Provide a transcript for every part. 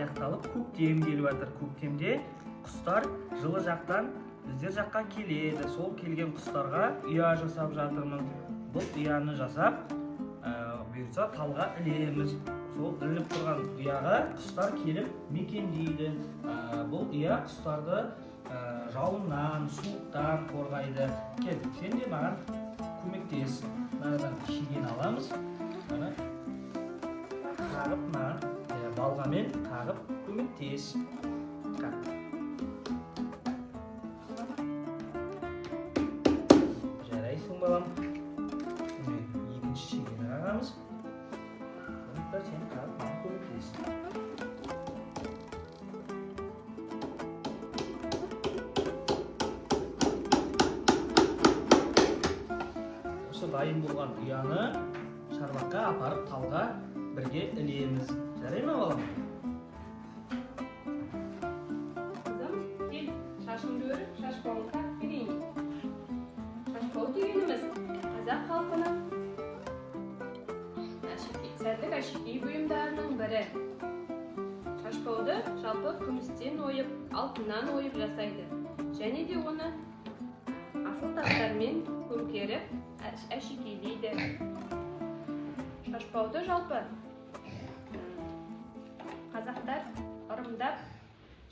аяқталып, көктем келіп жатыр. Көктемде құстар жылы жақтан біздер жаққа келеді. Сол келген құстарға ұя жасап жатырмын. Бұл ұяны жасап, бұйырса талға ілеміз. Сол іліп тұрған ұяға құстар келіп мекендейді. Бұл ұя құстарды жауыннан, суықтан қорғайды. Кел, сен де маған көмектес. Мынадан шеген аламыз. Қағып маған балғамен қағып көмектес. Жарайсың балам. Екінші шегені қағамыз. Сен қағып маған көмектес. Дайын болған ұяны шарбаққа апарып талға бірге ілеміз. Жарай ма балам? Қызым, кел, шашыңды өріп, шашбауын қағып берейін. Шашбау дегеніміз қазақ халқының сәндік әшекей бұйымдарының бірі. Шашбауды жалпы күмістен ойып, алтыннан ойып жасайды. Және де оны асыл тастармен көмкеріп әшекейлейді. Шашбауды жалпы қазақтар ырымдап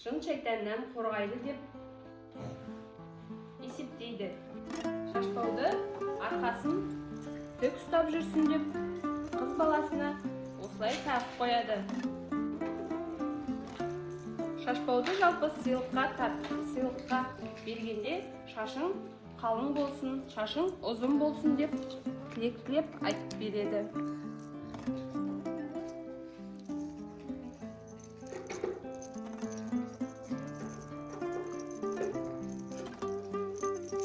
жын шайтаннан қорғайды деп есептейді. Шашбауды арқасын тік ұстап жүрсін деп қыз баласына осылай тағып қояды. Шашбауды жалпы сыйлыққа бергенде шашың қалың болсын, шашың ұзын болсын деп тілек айтып береді.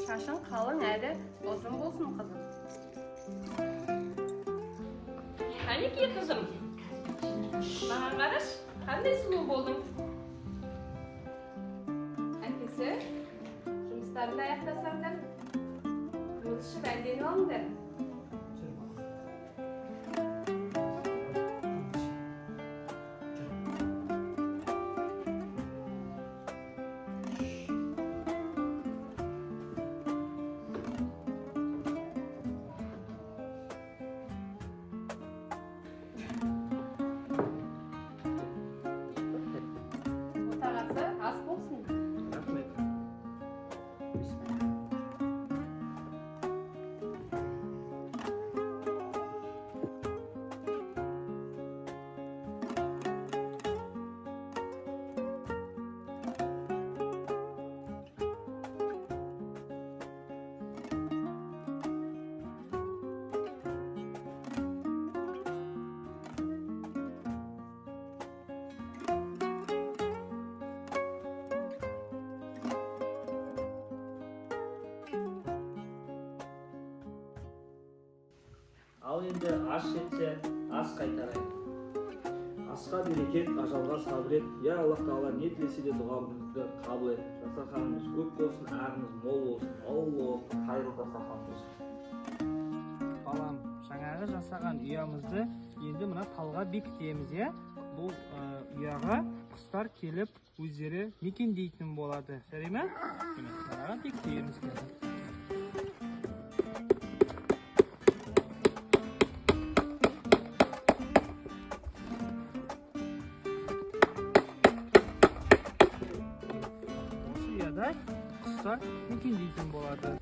Шашың қалың әрі ұзын болсын, қызым. Қанеке қызым, маған қараш, қандай сұлу болдың? Әкесі, жұмыстарында аяқтасаңдар, ұмытышып әлден алыңдар. Отағасы ас болсын. Ал енді ас жетсе, ас қайтарайық. Асқа берекет, ажалға сабыр ет. Я Аллах Тағала не тілесе де дұғамызды қабыл ет. Дастарханымыз көп болсын, ағымыз мол болсын. Аллах қайырлы дастархан болсын. Балам, жаңағы жасаған ұямызды енді мына талға бекітеміз, иә? Бұл ұяға құстар келіп өздері мекендейтін болады. Жарай ма? Талға бекітеміз. Құстар мекендейтін болады.